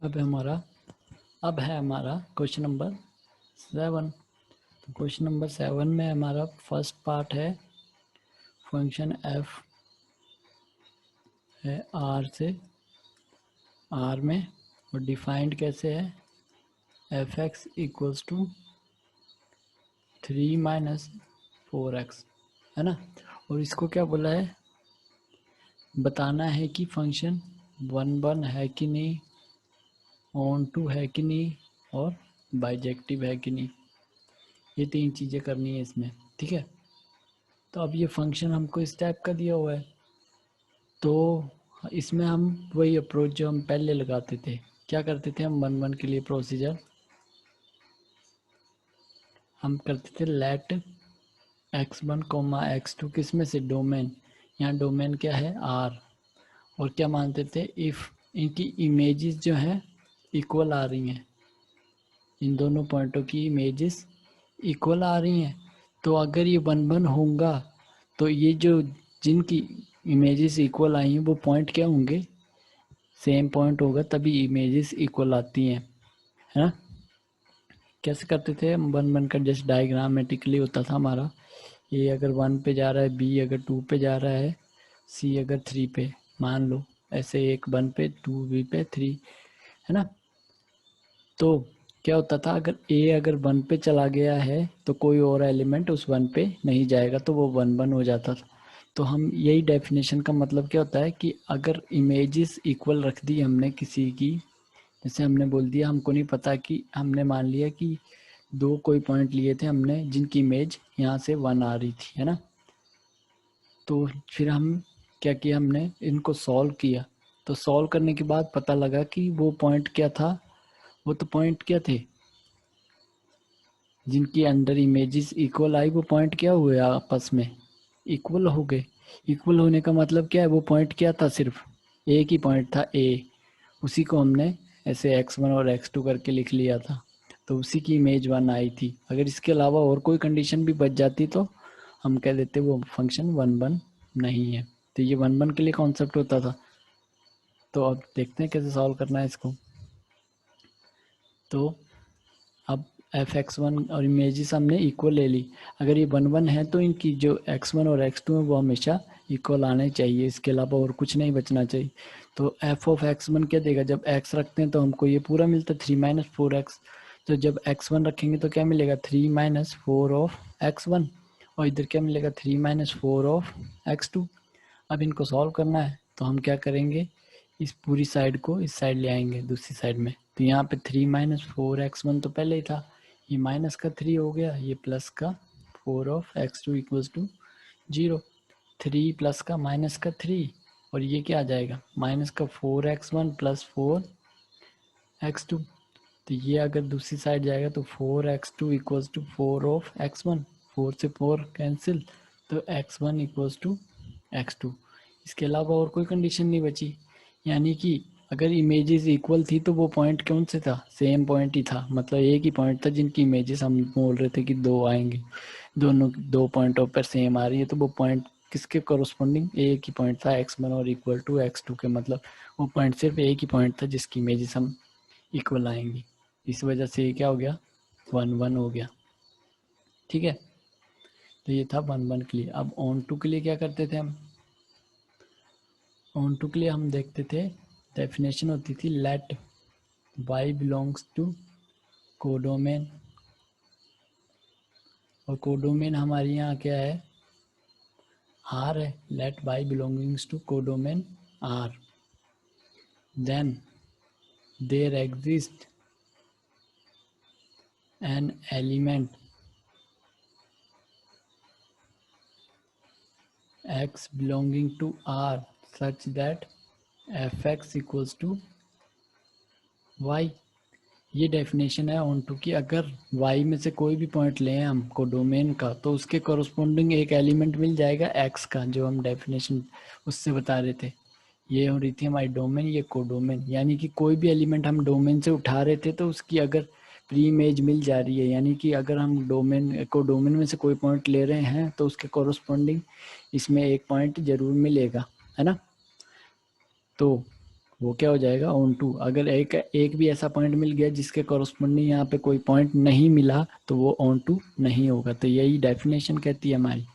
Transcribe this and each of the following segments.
अब है हमारा क्वेश्चन नंबर 7। तो क्वेश्चन नंबर 7 में हमारा फर्स्ट पार्ट है फंक्शन एफ है आर से आर में, और डिफाइंड कैसे है F X equals to 3 minus 4x, है ना। और इसको क्या बोला है, बताना है कि फंक्शन वन वन है कि नहीं, ऑन टू है कि नहीं, और बाइजेक्टिव है कि नहीं। ये 3 चीज़ें करनी है इसमें, ठीक है। तो अब ये फंक्शन हमको इस टाइप का दिया हुआ है, तो इसमें हम वही अप्रोच जो हम पहले लगाते थे, क्या करते थे हम वन वन के लिए प्रोसीजर हम करते थे लेट x1 कोमा x2 किस में से, डोमेन, यहाँ डोमेन क्या है आर, और क्या मानते थे इफ़ इनकी इमेजेस जो हैं इक्वल आ रही हैं, इन दोनों पॉइंटों की इमेजेस इक्वल आ रही हैं, तो अगर ये वन वन होगा तो ये जो जिनकी इमेजेस इक्वल आई हैं वो पॉइंट क्या होंगे, सेम पॉइंट होगा, तभी इमेजेस इक्वल आती हैं, है ना। कैसे करते थे हम, वन वन का जस्ट डायग्रामेटिकली होता था हमारा, ए अगर 1 पे जा रहा है, बी अगर 2 पे जा रहा है, सी अगर 3 पे, मान लो ऐसे, एक 1 पे 2 बी पे 3, है ना। तो क्या होता था, अगर ए अगर 1 पे चला गया है तो कोई और एलिमेंट उस 1 पे नहीं जाएगा, तो वो 1 1 हो जाता था। तो हम यही डेफिनेशन का मतलब क्या होता है कि अगर इमेजेस इक्वल रख दी हमने किसी की, जैसे हमने बोल दिया हमको नहीं पता कि, हमने मान लिया कि दो कोई पॉइंट लिए थे हमने जिनकी इमेज यहाँ से 1 आ रही थी, है ना। तो फिर हम क्या किया, हमने इनको सॉल्व किया, तो सॉल्व करने के बाद पता लगा कि वो पॉइंट क्या था, वो तो पॉइंट क्या थे जिनकी अंडर इमेजेस इक्वल आई, वो पॉइंट क्या हुए आपस में इक्वल हो गए। इक्वल होने का मतलब क्या है, वो पॉइंट क्या था, सिर्फ एक ही पॉइंट था ए, उसी को हमने ऐसे x1 और x2 करके लिख लिया था, तो उसी की इमेज 1 आई थी। अगर इसके अलावा और कोई कंडीशन भी बच जाती तो हम कह देते वो फंक्शन वन वन नहीं है। तो ये वन वन के लिए कॉन्सेप्ट होता था। तो अब देखते हैं कैसे सॉल्व करना है इसको। तो अब एफ एक्स वन और इमेजेस हमने इक्वल ले ली, अगर ये वन वन है तो इनकी जो एक्स वन और एक्स टू है वो हमेशा इक्वल आने चाहिए, इसके अलावा और कुछ नहीं बचना चाहिए। तो एफ ऑफ एक्स वन क्या देगा, जब एक्स रखते हैं तो हमको ये पूरा मिलता है 3 माइनस 4x, तो जब एक्स वन रखेंगे तो क्या मिलेगा 3 माइनस 4 ऑफ एक्स वन, और इधर क्या मिलेगा 3 माइनस 4 ऑफ एक्स टू। अब इनको सॉल्व करना है तो हम क्या करेंगे, इस पूरी साइड को इस साइड ले आएंगे दूसरी साइड में, तो यहाँ पे 3 माइनस 4x1 तो पहले ही था, ये माइनस का 3 हो गया, ये प्लस का 4 of x2 equals to 0, 3 plus का माइनस का 3, और ये क्या आ जाएगा माइनस का 4x1 प्लस 4x2, तो ये अगर दूसरी साइड जाएगा तो 4x2 equals to 4 of x1, 4 से 4 कैंसिल, तो x1 इक्वल्स टू x2। इसके अलावा और कोई कंडीशन नहीं बची, यानी कि अगर इमेजेस इक्वल थी तो वो पॉइंट कौन से था, सेम पॉइंट ही था, मतलब एक ही पॉइंट था जिनकी इमेजेस हम बोल रहे थे कि दो आएंगे, दोनों दो पॉइंटों पर सेम आ रही है, तो वो पॉइंट किसके कॉरस्पॉन्डिंग, एक ही पॉइंट था x1 और इक्वल टू x2 के, मतलब वो पॉइंट सिर्फ एक ही पॉइंट था जिसकी इमेजेस हम इक्वल आएंगी, इस वजह से ये क्या हो गया 1 1 हो गया, ठीक है। तो ये था 1 1 के लिए। अब ऑन टू के लिए क्या करते थे हम, ऑन टू के लिए हम देखते थे डेफिनेशन होती थी let y belongs to codomain, और कोडोमेन हमारे यहाँ क्या है R है, let y belongings to codomain R, then there exist an element x belonging to R such that fx equals to y। ये डेफिनेशन है ऑन टू की, अगर y में से कोई भी पॉइंट लें हम कोडोमेन का, तो उसके कॉरस्पॉन्डिंग एक एलिमेंट मिल जाएगा x का, जो हम डेफिनेशन उससे बता रहे थे। ये हो रही थी हमारी डोमेन, ये कोडोमेन, यानी कि कोई भी एलिमेंट हम डोमेन से उठा रहे थे तो उसकी अगर प्री इमेज मिल जा रही है, यानी कि अगर हम कोडोमेन में से कोई पॉइंट ले रहे हैं तो उसके कॉरस्पॉन्डिंग इसमें एक पॉइंट जरूर मिलेगा, है ना। तो वो क्या हो जाएगा ऑन टू। अगर एक भी ऐसा पॉइंट मिल गया जिसके कॉरस्पॉन्डिंग यहाँ पे कोई पॉइंट नहीं मिला तो वो ऑन टू नहीं होगा। तो यही डेफिनेशन कहती है हमारी।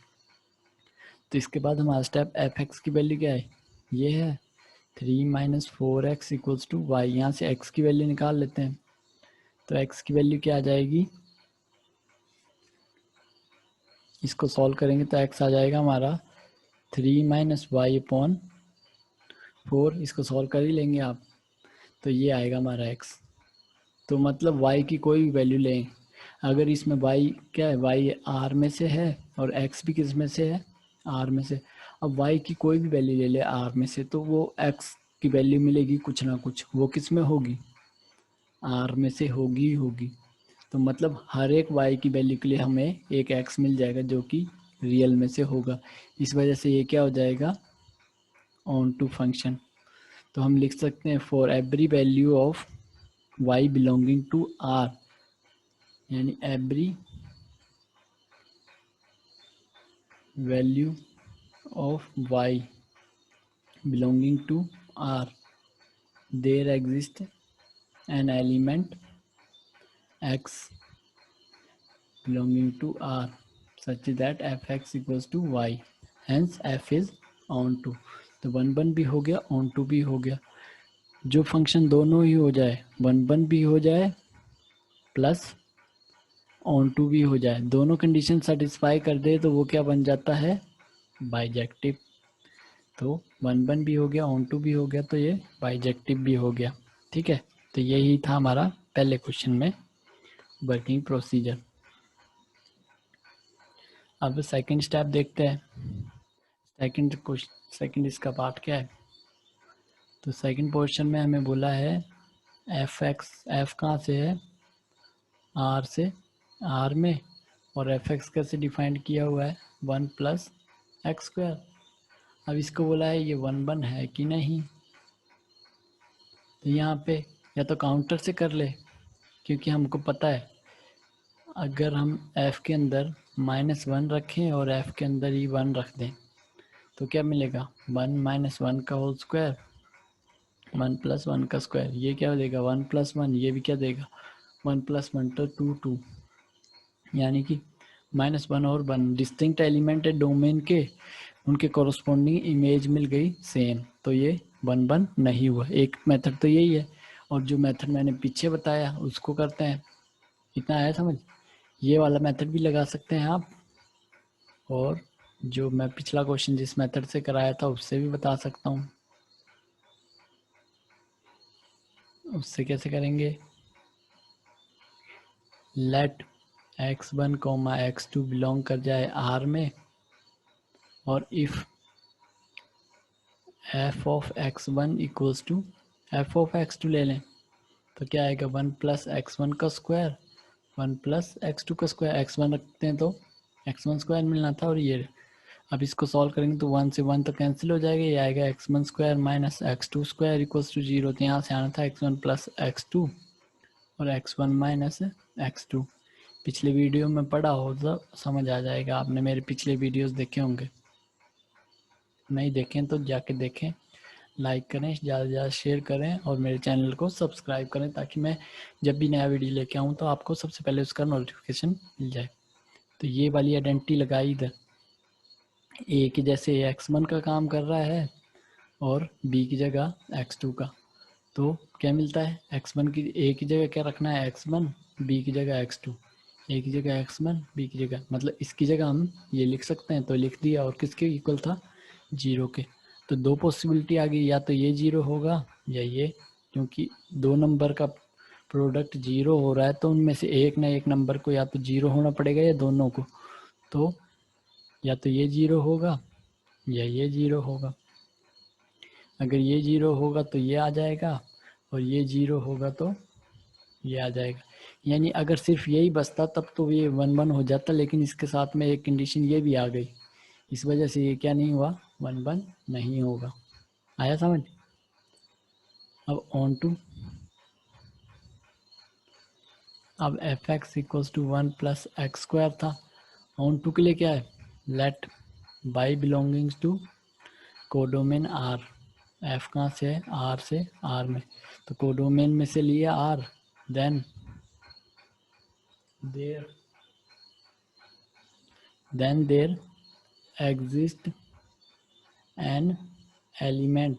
तो इसके बाद हमारा स्टेप एफ एक्स की वैल्यू क्या है, ये है 3 minus 4x equals to Y. यहाँ से x की वैल्यू निकाल लेते हैं। तो x की वैल्यू क्या आ जाएगी, इसको सॉल्व करेंगे तो x आ जाएगा हमारा 3 माइनस वाई अपॉन 4। इसको सॉल्व कर ही लेंगे आप, तो ये आएगा हमारा x। तो मतलब y की कोई भी वैल्यू लें, अगर इसमें y क्या है, y r में से है और x भी किस में से है, r में से। अब y की कोई भी वैल्यू ले ले r में से, तो वो x की वैल्यू मिलेगी कुछ ना कुछ, वो किस में होगी, r में से होगी ही होगी। तो मतलब हर एक y की वैल्यू के लिए हमें एक x मिल जाएगा जो कि रियल में से होगा। इस वजह से ये क्या हो जाएगा, ऑन टू फंक्शन। तो हम लिख सकते हैं for every value of y belonging to r, यानी every value of y belonging to r there exist an element x belonging to R such that fx equals to y, hence f is on to। तो 1 1 भी हो गया, on to भी हो गया। जो function दोनों ही हो जाए, 1 1 भी हो जाए प्लस ऑन टू भी हो जाए, दोनों कंडीशन सेटिस्फाई कर दे तो वो क्या बन जाता है, बाइजेक्टिव। तो 1 1 भी हो गया, ऑन टू भी हो गया, तो ये बाइजेक्टिव भी हो गया। ठीक है, तो यही था हमारा पहले क्वेश्चन में वर्किंग प्रोसीजर। अब सेकंड स्टेप देखते हैं। सेकंड इसका पार्ट क्या है। तो सेकंड पोर्शन में हमें बोला है एफ एक्स, एफ कहाँ से है, आर से, आर में, और एफ एक्स कैसे डिफाइन किया हुआ है, 1 प्लस एक्स स्क्वायर। अब इसको बोला है ये 1 1 है कि नहीं, तो यहाँ पे या तो काउंटर से कर ले, क्योंकि हमको पता है अगर हम f के अंदर -1 रखें और f के अंदर ही 1 रख दें तो क्या मिलेगा, 1 माइनस 1 का होल स्क्वायर, 1 प्लस 1 का स्क्वायर। ये क्या देगा, 1 प्लस 1, ये भी क्या देगा 1 प्लस 1, तो 2 2, यानी कि -1 और 1 डिस्टिंक्ट एलिमेंट है डोमेन के, उनके कॉरस्पॉन्डिंग इमेज मिल गई सेम, तो ये 1 1 नहीं हुआ। एक मेथड तो यही है, और जो मेथड मैंने पीछे बताया उसको करते हैं। इतना आया समझ। ये वाला मेथड भी लगा सकते हैं आप, और जो मैं पिछला क्वेश्चन जिस मेथड से कराया था उससे भी बता सकता हूँ। उससे कैसे करेंगे, late x1 comma x2 belong कर जाए R में, और if f of x1 equals to f of x2 ले लें, तो क्या आएगा 1 प्लस x1 का स्क्वायर 1 प्लस x2 का स्क्वायर। x1 रखते हैं तो x1 स्क्वायर मिलना था, और ये अब इसको सॉल्व करेंगे तो 1 से 1 तो कैंसिल हो जाएगा, ये आएगा x1 square minus x2 square equals to 0। तो यहाँ से आना था x1 प्लस x2 और x1 माइनस x2। पिछले वीडियो में पढ़ा हो तो समझ आ जाएगा, आपने मेरे पिछले वीडियोस देखे होंगे, नहीं देखें तो जाके देखें। लाइक करें, ज़्यादा से ज़्यादा शेयर करें, और मेरे चैनल को सब्सक्राइब करें, ताकि मैं जब भी नया वीडियो लेके आऊँ तो आपको सबसे पहले उसका नोटिफिकेशन मिल जाए। तो ये वाली आइडेंटिटी लगाई इधर, ए की जैसे x1 का काम कर रहा है और b की जगह x2 का, तो क्या मिलता है, x1 की a की जगह क्या रखना है x1, b की जगह x2, a की जगह x1, b की जगह, मतलब इसकी जगह हम ये लिख सकते हैं, तो लिख दिया, और किसके इक्वल था, 0 के। तो दो पॉसिबिलिटी आ गई, या तो ये 0 होगा या ये, क्योंकि दो नंबर का प्रोडक्ट 0 हो रहा है तो उनमें से एक ना एक नंबर को या तो 0 होना पड़ेगा या दोनों को, तो या तो ये 0 होगा या ये 0 होगा। अगर ये 0 होगा तो ये आ जाएगा, और ये 0 होगा तो ये आ जाएगा। यानी अगर सिर्फ यही बचता तब तो ये 1 1 हो जाता, लेकिन इसके साथ में एक कंडीशन ये भी आ गई, इस वजह से ये क्या नहीं हुआ, 1 1 नहीं होगा। आया समझ। अब ऑन टू, अब F X equals to 1 plus X square था, ऑन टू के लिए क्या है, let y belongings to codomain R, F कहाँ से है, आर से, आर में, तो कोडोमेन में से लिए R, then there exist an element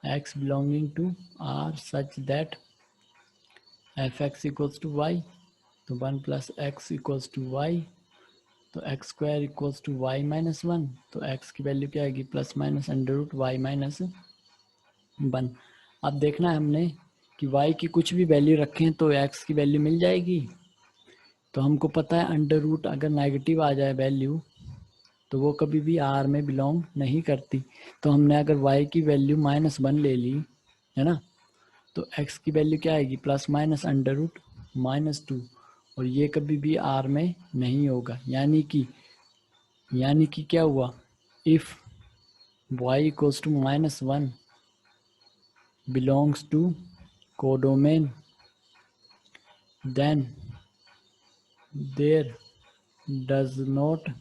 x belonging to R such that fx equals to y, तो 1 plus X equals to Y, तो X square equals to Y minus one, तो X की value क्या आएगी, plus minus under root Y minus one. अब देखना है हमने कि y की कुछ भी वैल्यू रखें तो x की वैल्यू मिल जाएगी। तो हमको पता है अंडर रूट अगर नेगेटिव आ जाए वैल्यू तो वो कभी भी आर में बिलोंग नहीं करती। तो हमने अगर y की वैल्यू -1 ले ली है ना, तो x की वैल्यू क्या आएगी, प्लस माइनस अंडर रूट -2, और ये कभी भी आर में नहीं होगा। यानी कि क्या हुआ, if y equals to -1 belongs to codomain, then there does not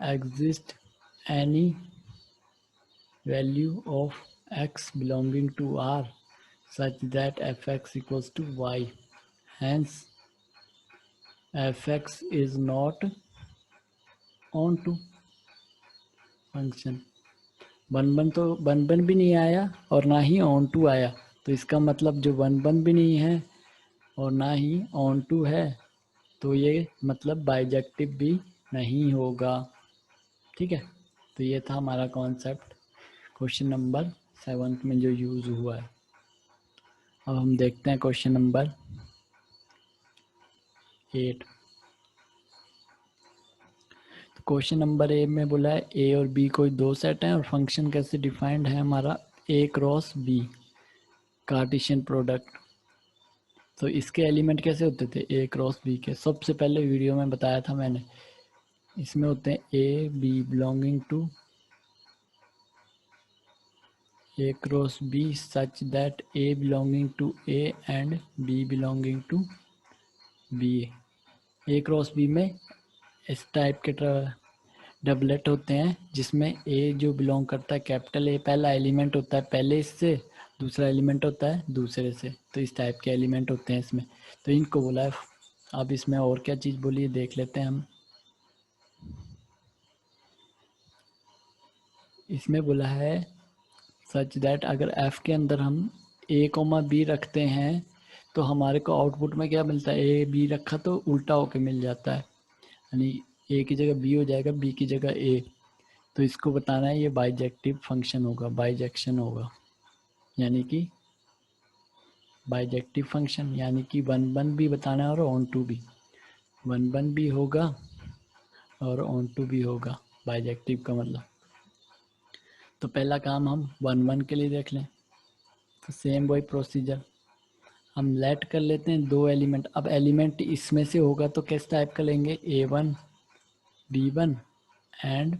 exist any value of x belonging to R such that fx equals to y. Hence, fx is not onto function। One one भी नहीं आया और ना ही on to आया, तो इसका मतलब जो वन वन भी नहीं है और ना ही ऑन टू है, तो ये मतलब बाइजेक्टिव भी नहीं होगा। ठीक है, तो ये था हमारा कॉन्सेप्ट क्वेश्चन नंबर 7 में जो यूज़ हुआ है। अब हम देखते हैं क्वेश्चन नंबर 8। तो क्वेश्चन नंबर ए में बोला है ए और बी कोई दो सेट हैं और फंक्शन कैसे डिफाइंड है हमारा ए क्रॉस बी कार्टेशियन प्रोडक्ट। तो इसके एलिमेंट कैसे होते थे ए क्रॉस बी के, सबसे पहले वीडियो में बताया था मैंने, इसमें होते हैं A B belonging to A cross B such that A belonging to A and B belonging to B। A cross B में इस टाइप के डबलेट होते हैं जिसमें A जो बिलोंग करता है कैपिटल A, पहला एलिमेंट होता है पहले इससे, दूसरा एलिमेंट होता है दूसरे से, तो इस टाइप के एलिमेंट होते हैं इसमें, तो इनको बोला है। अब इसमें और क्या चीज़ बोली है देख लेते हैं हम। इसमें बोला है सच दैट अगर f के अंदर हम a कोमा बी रखते हैं तो हमारे को आउटपुट में क्या मिलता है, a b रखा तो उल्टा होके मिल जाता है, यानी a की जगह b हो जाएगा, b की जगह a। तो इसको बताना है ये बाइजेक्टिव फंक्शन होगा, बाइजेक्शन होगा, यानी कि बाइजेक्टिव फंक्शन, यानी कि वन वन भी बताना है और ऑन टू भी, वन वन भी होगा और ऑन टू भी होगा बाइजेक्टिव का मतलब। तो पहला काम हम वन वन के लिए देख लें, तो सेम वही प्रोसीजर, हम लेट कर लेते हैं दो एलिमेंट। अब एलिमेंट इसमें से होगा तो किस टाइप का लेंगे, A1 B1 and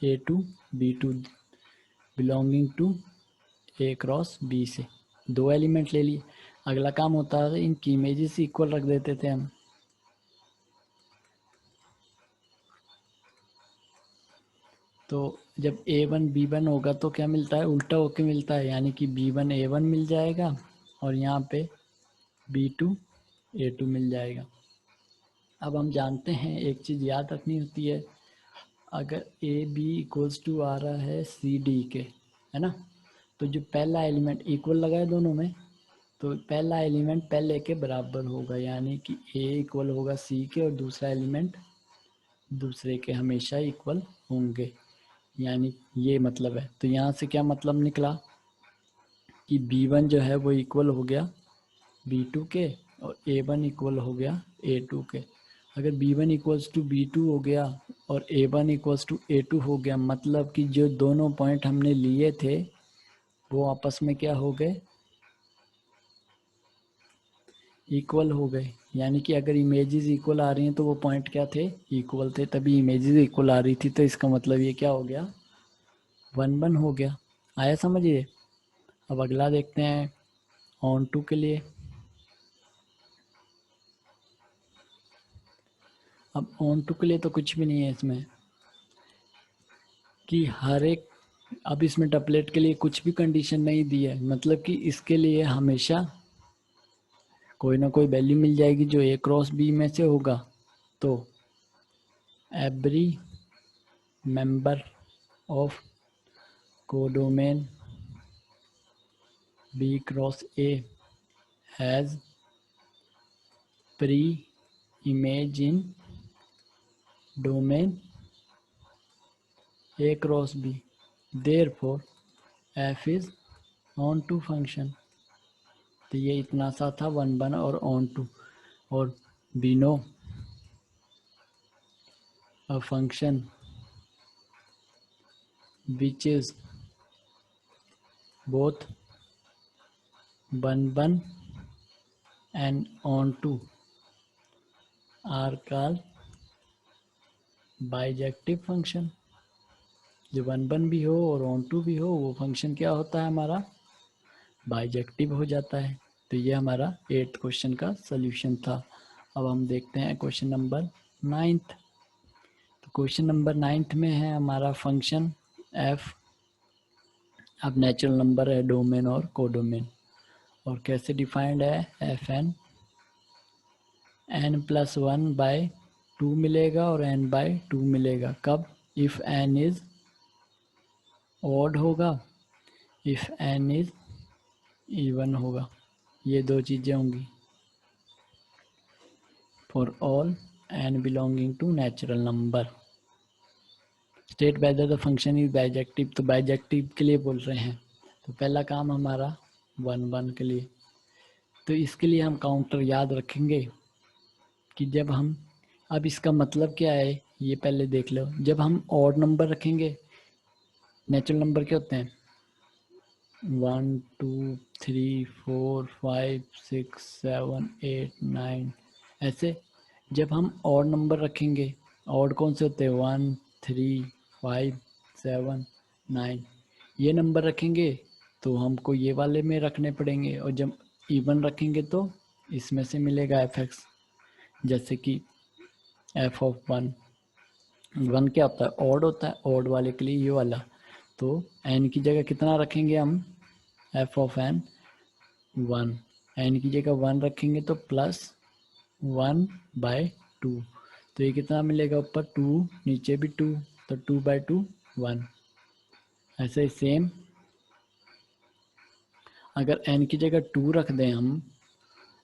A2 B2 belonging to A cross B से, दो एलिमेंट ले लिए। अगला काम होता है इनकी इमेजेस इक्वल रख देते थे हम, तो जब A1 B1 होगा तो क्या मिलता है, उल्टा होके मिलता है, यानी कि B1 A1 मिल जाएगा और यहाँ पे B2 A2 मिल जाएगा। अब हम जानते हैं एक चीज़ याद रखनी होती है, अगर ए बी इक्वल्स टू आ रहा है सी डी के, है ना, तो जो पहला एलिमेंट इक्वल लगा है दोनों में, तो पहला एलिमेंट पहले के बराबर होगा, यानी कि ए इक्वल होगा सी के और दूसरा एलिमेंट दूसरे के हमेशा इक्वल होंगे, यानी ये मतलब है। तो यहाँ से क्या मतलब निकला कि B1 जो है वो इक्वल हो गया B2 के और A1 इक्वल हो गया A2 के। अगर B1 इक्वल्स टू B2 हो गया और A1 इक्वल्स टू A2 हो गया, मतलब कि जो दोनों पॉइंट हमने लिए थे वो आपस में क्या हो गए, इक्वल हो गए। यानी कि अगर इमेजेस इक्वल आ रही हैं तो वो पॉइंट क्या थे, इक्वल थे, तभी इमेजेस इक्वल आ रही थी। तो इसका मतलब ये क्या हो गया, वन वन हो गया। आया समझिए। अब अगला देखते हैं ऑन टू के लिए। अब ऑन टू के लिए तो कुछ भी नहीं है इसमें, कि हर एक अब इसमें टपलेट के लिए कुछ भी कंडीशन नहीं दी है, मतलब कि इसके लिए हमेशा कोई ना कोई वैल्यू मिल जाएगी जो ए क्रॉस बी में से होगा। तो every member of codomain B cross A has preimage in domain A cross B. Therefore, f is on to function. तो ये इतना सा था 1 1 और on to, और we know a function which is both 1 1 and on to are called bijective function। जो 1 1 भी हो और on to भी हो वो फंक्शन क्या होता है हमारा, बाइजेक्टिव हो जाता है। तो ये हमारा 8th क्वेश्चन का सॉल्यूशन था। अब हम देखते हैं क्वेश्चन नंबर 9th। तो क्वेश्चन नंबर 9th में है हमारा फंक्शन एफ। अब नेचुरल नंबर है डोमेन और कोडोमेन, और कैसे डिफाइंड है, एफ एन n+1/2 मिलेगा और n/2 मिलेगा। कब, इफ़ n इज ऑड होगा, इफ़ n इज इवन होगा, ये दो चीज़ें होंगी। For all n belonging to natural number. State whether the function is bijective. तो बाइजेक्टिव के लिए बोल रहे हैं, तो पहला काम हमारा 1 1 के लिए। तो इसके लिए हम काउंटर याद रखेंगे कि जब हम, अब इसका मतलब क्या है ये पहले देख लो। जब हम ऑड नंबर रखेंगे, नेचुरल नंबर क्या होते हैं 1 2 3 4 5 6 7 8 9, ऐसे जब हम ऑड नंबर रखेंगे, ऑड कौन से होते हैं 1 3 5 7 9, ये नंबर रखेंगे तो हमको ये वाले में रखने पड़ेंगे। और जब इवन रखेंगे तो इसमें से मिलेगा एफ एक्स। जैसे कि एफ ऑफ 1, 1 क्या होता है ऑड होता है, ऑड वाले के लिए ये वाला। तो एन की जगह कितना रखेंगे हम, एफ ऑफ एन 1, एन की जगह 1 रखेंगे तो +1/2। तो ये कितना मिलेगा, ऊपर 2 नीचे भी 2, तो 2/2 1। ऐसे ही सेम अगर n की जगह 2 रख दें हम,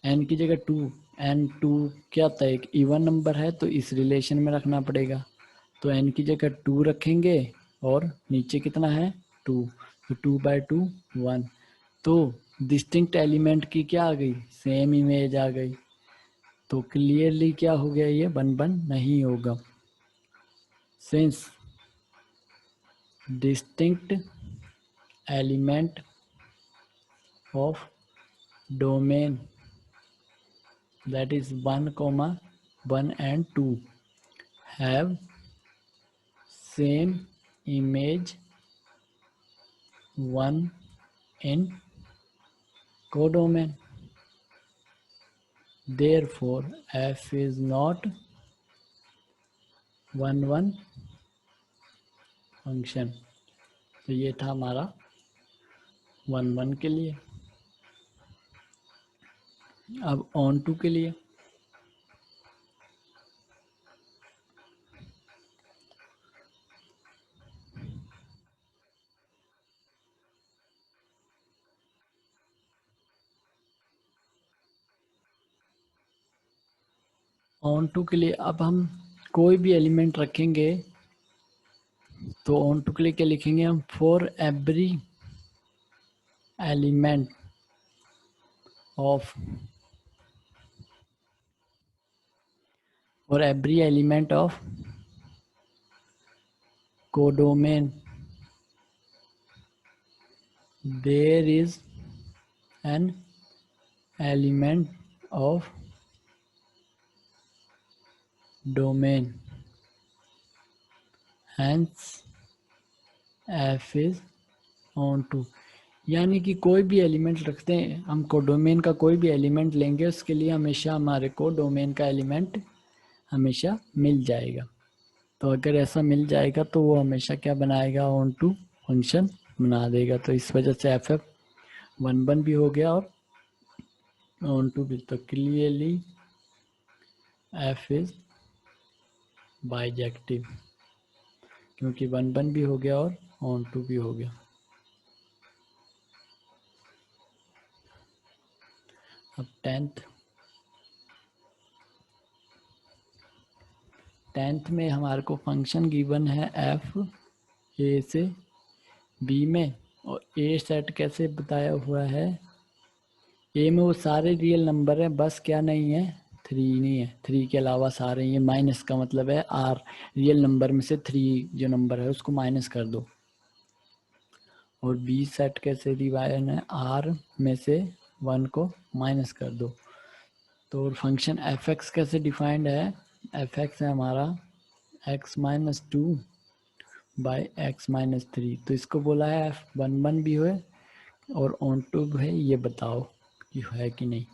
n की जगह 2, n2 क्या होता है एक इवन नंबर है, तो इस रिलेशन में रखना पड़ेगा। तो n की जगह 2 रखेंगे और नीचे कितना है 2, तो 2/2 1। तो डिस्टिंक्ट एलिमेंट की क्या आ गई, सेम इमेज आ गई। तो क्लियरली क्या हो गया, ये 1 1 नहीं होगा। Since distinct element of domain that is 1, 1 and 2 have same image 1 in codomain, therefore f is not 1 1 function. तो ये था हमारा 1 1 के लिए। अब ऑन टू के लिए, ऑन टू के लिए अब हम कोई भी एलिमेंट रखेंगे तो ऑन टू के लिए क्या लिखेंगे हम, for every element of, for every element of codomain there is an element of domain, hence f is on to। यानी कि कोई भी एलिमेंट रखते हैं हम, कोडोमेन का कोई भी एलिमेंट लेंगे उसके लिए हमेशा हमारे को डोमेन का एलिमेंट हमेशा मिल जाएगा। तो अगर ऐसा मिल जाएगा तो वो हमेशा क्या बनाएगा, ऑन टू फंक्शन बना देगा। तो इस वजह से एफ एफ 1 1 भी हो गया और ऑन टू भी। तो क्लियरली एफ इज बाइजेक्टिव, क्योंकि 1 1 भी हो गया और ऑन टू भी हो गया। अब टेंथ में हमारे को फंक्शन गिवन है एफ ए से बी में, और ए सेट कैसे बताया हुआ है, ए में वो सारे रियल नंबर हैं, बस क्या नहीं है, 3 नहीं है, 3 के अलावा सारे। ये माइनस का मतलब है आर, रियल नंबर में से 3 जो नंबर है उसको माइनस कर दो। और बी सेट कैसे डिवाइड है, आर में से 1 को माइनस कर दो। तो फंक्शन एफ एक्स कैसे डिफाइंड है, एफ एक्स है हमारा x minus 2 by x minus 3। तो इसको बोला है एफ 1 1 भी है और ऑन टू है, ये बताओ कि है कि नहीं।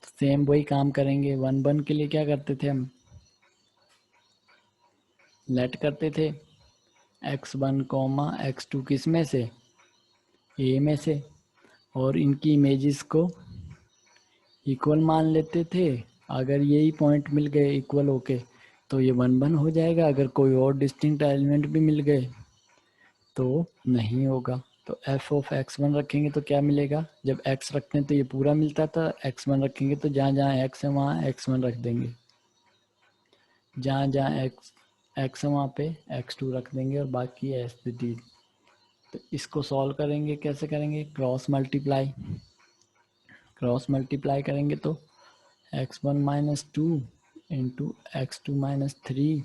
सेम वही काम करेंगे। 1 1 के लिए क्या करते थे हम, लेट करते थे x1 कॉमा x2 किस में से, ए में से, और इनकी इमेजेस को इक्वल मान लेते थे। अगर यही पॉइंट मिल गए इक्वल होके तो ये 1 1 हो जाएगा, अगर कोई और डिस्टिंक्ट एलिमेंट भी मिल गए तो नहीं होगा। तो एफ ऑफ x1 रखेंगे तो क्या मिलेगा, जब x रखते हैं तो ये पूरा मिलता था, x1 रखेंगे तो जहाँ जहाँ x है वहाँ x1 रख देंगे, जहाँ जहाँ x है वहाँ पे x2 रख देंगे, और बाकी एस डी। तो इसको सॉल्व करेंगे, कैसे करेंगे, क्रॉस मल्टीप्लाई करेंगे तो x1 minus 2 into x2 minus 3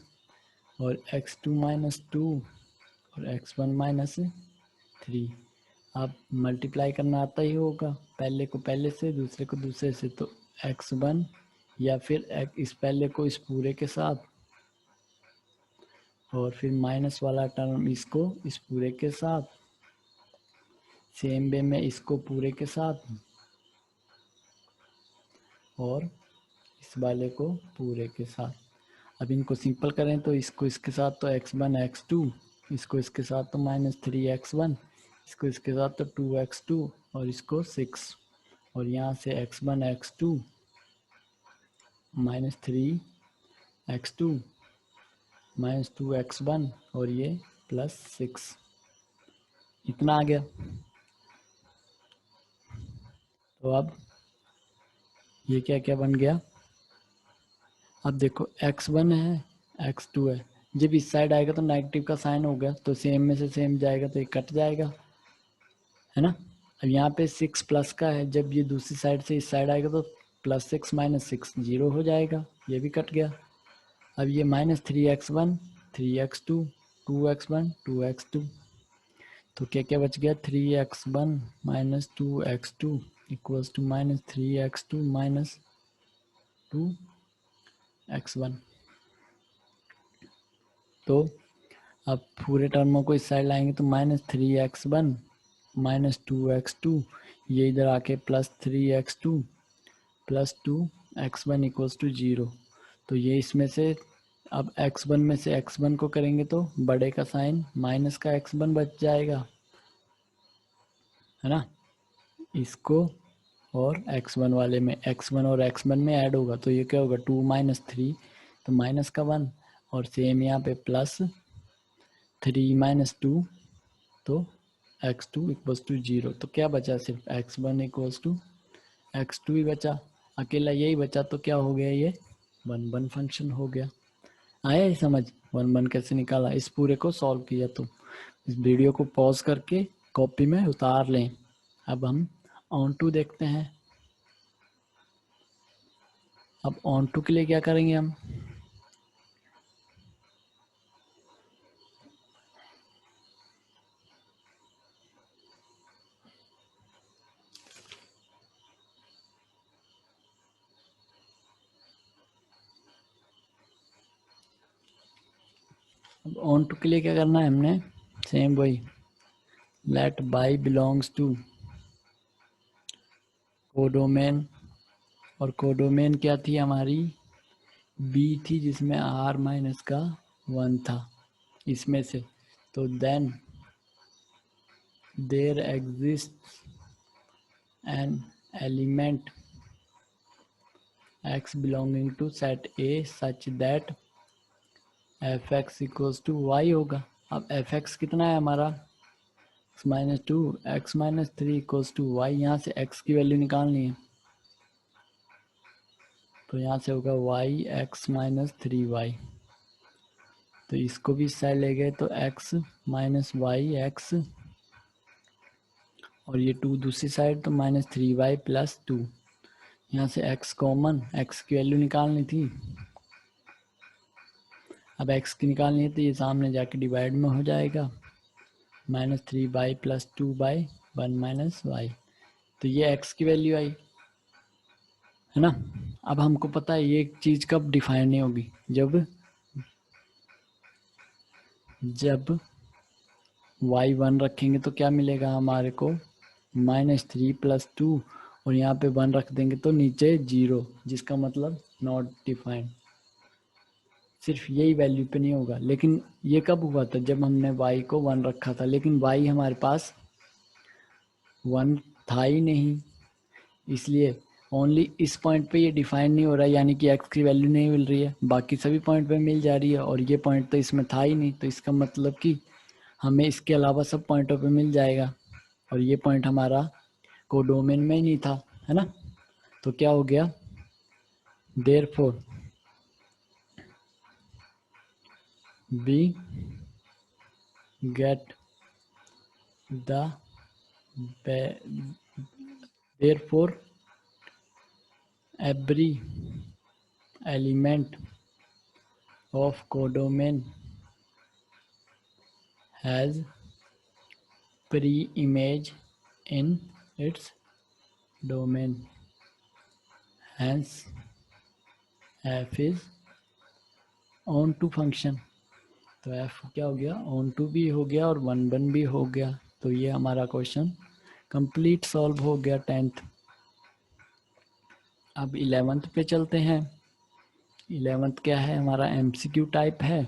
और x2 माइनस 2 और x1 माइनस 3। आप मल्टीप्लाई करना आता ही होगा, पहले को पहले से दूसरे को दूसरे से। तो x1 या फिर इस पहले को इस पूरे के साथ और फिर माइनस वाला टर्म इसको इस पूरे के साथ, सेम वे में इसको पूरे के साथ और इस वाले को पूरे के साथ। अब इनको सिंपल करें तो इसको इसके साथ तो x1 x2, इसको इसके साथ तो माइनस 3x1, इसको इसके साथ तो 2x2 और इसको 6, और यहाँ से x1 x2 minus 3x2 minus 2x1 और ये प्लस 6, इतना आ गया। तो अब ये क्या क्या बन गया, अब देखो x1 है x2 है, जब इस साइड आएगा तो नेगेटिव का साइन हो गया, तो सेम में से सेम जाएगा तो ये कट जाएगा, है ना। अब यहाँ पे 6 प्लस का है, जब ये दूसरी साइड से इस साइड आएगा तो प्लस 6 माइनस 6 जीरो हो जाएगा, ये भी कट गया। अब ये minus 3x1 3x2 2x1 2x2, तो क्या क्या बच गया, 3x1 minus 2x2 equals to minus 3x2 minus 2x1। तो अब पूरे टर्मों को इस साइड लाएंगे तो माइनस 3x1 माइनस 2x2, ये इधर आके plus 3x2 plus 2x1 equals to 0। तो ये इसमें से अब x1 में से x1 को करेंगे तो बड़े का साइन माइनस का x1 बच जाएगा, है ना। इसको और x1 वाले में x1 और x1 में ऐड होगा तो ये क्या होगा 2 माइनस 3, तो माइनस का 1, और सेम यहाँ पे प्लस 3 माइनस 2, तो x2 इक्वल्स टू 0। तो क्या बचा, सिर्फ x1 इक्वल्स टू x2 ही बचा, अकेला यही बचा। तो क्या हो गया, ये 1 1 फंक्शन हो गया। आया ही समझ 1 1 कैसे निकाला, इस पूरे को सॉल्व किया। तो इस वीडियो को पॉज करके कॉपी में उतार लें। अब हम ऑन टू देखते हैं। अब ऑन टू के लिए क्या करेंगे हम, अब ऑन टू के लिए क्या करना है हमने, सेम वही, let y belongs to codomain, और कोडोमेन क्या थी हमारी, बी थी, जिसमें r माइनस का 1 था इसमें से। तो then there exists an element x belonging to set A such that fx equals to y होगा। अब fx कितना है हमारा x minus two, X minus three equals to Y. यहाँ से x की वैल्यू निकालनी है तो यहाँ से होगा y x minus three Y. तो इसको भी इस साइड ले गए तो x माइनस वाई एक्स, और ये टू दूसरी साइड तो minus three Y plus two. यहाँ से x कॉमन, x की वैल्यू निकालनी थी। अब x की निकालनी है तो ये सामने जाके डिवाइड में हो जाएगा, minus three Y plus two by one minus Y. तो ये x की वैल्यू आई है ना। अब हमको पता है ये चीज़ कब डिफाइन नहीं होगी, जब जब y वन रखेंगे तो क्या मिलेगा हमारे को, माइनस थ्री प्लस टू, और यहाँ पे वन रख देंगे तो नीचे जीरो, जिसका मतलब नॉट डिफाइंड। सिर्फ यही वैल्यू पे नहीं होगा। लेकिन ये कब हुआ था, जब हमने y को वन रखा था, लेकिन y हमारे पास वन था ही नहीं, इसलिए ओनली इस पॉइंट पे ये डिफाइन नहीं हो रहा है, यानी कि x की वैल्यू नहीं मिल रही है। बाकी सभी पॉइंट पे मिल जा रही है और ये पॉइंट तो इसमें था ही नहीं, तो इसका मतलब कि हमें इसके अलावा सब पॉइंटों पे मिल जाएगा, और ये पॉइंट हमारा कोडोमेन में ही नहीं था, है ना। तो क्या हो गया, therefore we get the therefore every element of codomain has pre-image in its domain, hence f is on to function। तो f क्या हो गया, on to भी हो गया और वन वन भी हो गया। तो ये हमारा क्वेश्चन कंप्लीट सॉल्व हो गया 10th। अब 11th पे चलते हैं। 11th क्या है हमारा, MCQ टाइप है,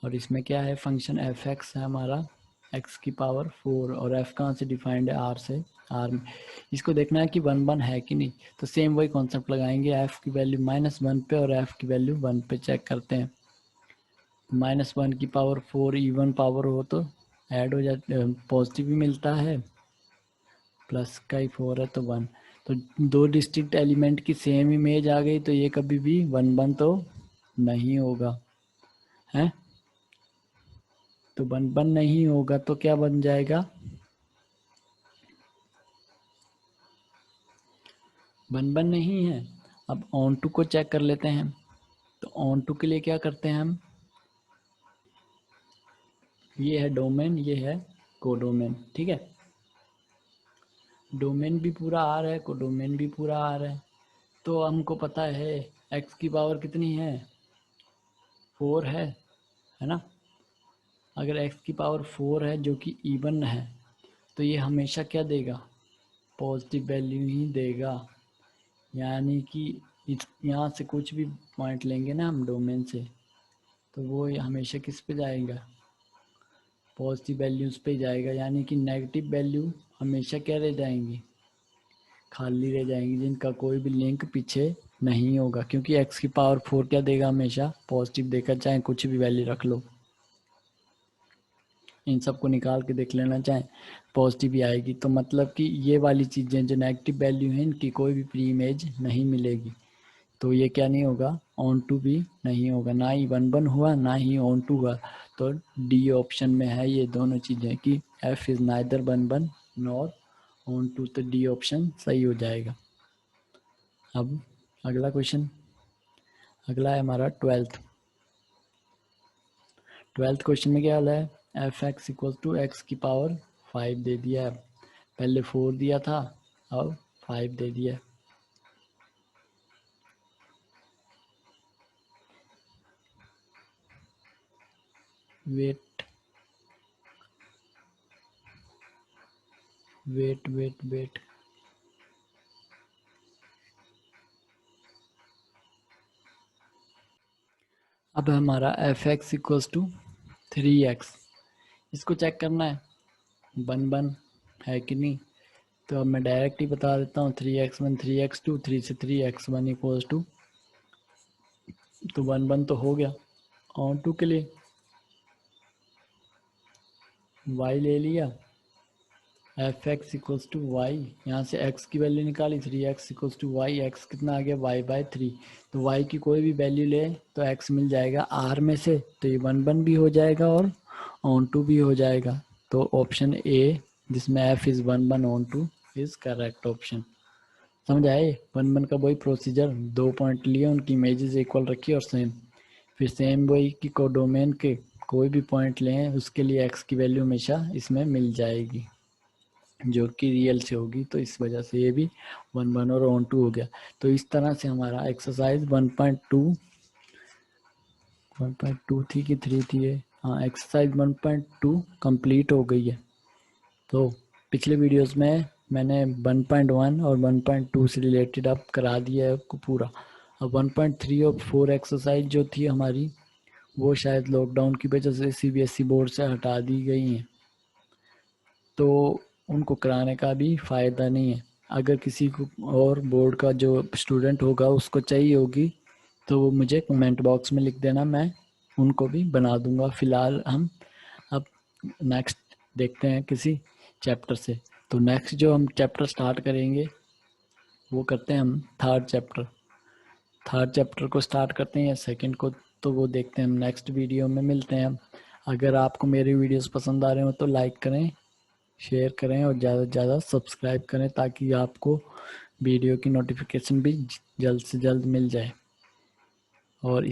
और इसमें क्या है, फंक्शन एफ एक्स है हमारा, एक्स की पावर 4, और एफ कहाँ से डिफाइंड है, आर से। आर में इसको देखना है कि वन वन है कि नहीं, तो सेम वही कॉन्सेप्ट लगाएंगे, एफ की वैल्यू माइनस वन पे और एफ की वैल्यू वन पे चेक करते हैं। माइनस वन की पावर 4 इवन पावर हो तो ऐड हो जाती, पॉजिटिव भी मिलता है, प्लस का ही 4 है तो वन। तो दो डिस्टिंक्ट एलिमेंट की सेम इमेज आ गई तो ये कभी भी वन वन तो नहीं होगा, है। तो वन वन नहीं होगा तो क्या बन जाएगा, वन वन नहीं है। अब ऑन टू को चेक कर लेते हैं। तो ऑन टू के लिए क्या करते हैं हम, ये है डोमेन, ये है कोडोमेन, ठीक है। डोमेन भी पूरा आ रहा है, कोडोमेन भी पूरा आ रहा है। तो हमको पता है एक्स की पावर कितनी है, 4 है ना। अगर एक्स की पावर 4 है जो कि इवन है, तो ये हमेशा क्या देगा, पॉजिटिव वैल्यू ही देगा। यानी कि यहाँ से कुछ भी पॉइंट लेंगे ना हम डोमेन से, तो वो हमेशा किस पे जाएगा, पॉजिटिव वैल्यूज पे जाएगा। यानी कि नेगेटिव वैल्यू हमेशा क्या रह जाएंगी, खाली रह जाएंगी, जिनका कोई भी लिंक पीछे नहीं होगा, क्योंकि x की पावर 4 क्या देगा, हमेशा पॉजिटिव देगा, चाहे कुछ भी वैल्यू रख लो। इन सबको निकाल के देख लेना, चाहे पॉजिटिव ही आएगी। तो मतलब कि ये वाली चीज़ें जो नेगेटिव वैल्यू हैं, इनकी कोई भी प्री इमेज नहीं मिलेगी। तो ये क्या नहीं होगा, ऑन टू भी नहीं होगा, ना ही वन वन हुआ ना ही ऑन टू हुआ। तो डी ऑप्शन में है ये दोनों चीज़ें कि F is neither one one nor onto, तो डी ऑप्शन सही हो जाएगा। अब अगला क्वेश्चन, अगला है हमारा 12th क्वेश्चन में क्या वाला है, F X equal to X की पावर 5 दे दिया है, पहले 4 दिया था, अब 5 दे दिया है। वेट वेट वेट वेट, अब हमारा F X equals to 3x, इसको चेक करना है। 1 है कि नहीं। तो अब मैं डायरेक्ट ही बता देता हूँ 3x1 3x2 3 से 3x1 इक्वल्स टू, तो 1 तो हो गया। ऑन टू के लिए y ले लिया, F X equals to Y, यहाँ से x की वैल्यू निकाली 3x equals to Y, x कितना आ गया y/3। तो y की कोई भी वैल्यू ले तो x मिल जाएगा r में से, तो ये 1 भी हो जाएगा और ऑन टू भी हो जाएगा। तो ऑप्शन ए जिसमें f is 1 on two is correct option. समझ आए 1 का वही प्रोसीजर, 2 पॉइंट लिए उनकी इमेजेस इक्वल रखी और सेम, फिर सेम वही कि कोडोमेन के कोई भी पॉइंट लें उसके लिए x की वैल्यू हमेशा इसमें मिल जाएगी जो कि रियल से होगी। तो इस वजह से ये भी 1 और ऑन टू हो गया। तो इस तरह से हमारा एक्सरसाइज 1.2 थी कि 3 थी ये, हाँ एक्सरसाइज 1.2 कंप्लीट हो गई है। तो पिछले वीडियोस में मैंने 1.1 और 1.2 से रिलेटेड अब करा दिया है आपको पूरा। अब 1.3 और 4 एक्सरसाइज जो थी हमारी वो शायद लॉकडाउन की वजह से सीबीएसई बोर्ड से हटा दी गई हैं, तो उनको कराने का भी फ़ायदा नहीं है। अगर किसी को और बोर्ड का जो स्टूडेंट होगा उसको चाहिए होगी तो वो मुझे कमेंट बॉक्स में लिख देना, मैं उनको भी बना दूंगा। फ़िलहाल हम अब नेक्स्ट देखते हैं किसी चैप्टर से। तो नेक्स्ट जो हम चैप्टर स्टार्ट करेंगे वो करते हैं हम थर्ड चैप्टर को स्टार्ट करते हैं या सेकंड को, तो वो देखते हैं हम नेक्स्ट वीडियो में। मिलते हैं हम। अगर आपको मेरे वीडियोस पसंद आ रहे हो तो लाइक करें, शेयर करें और ज़्यादा से ज़्यादा सब्सक्राइब करें ताकि आपको वीडियो की नोटिफिकेशन भी जल्द से जल्द मिल जाए। और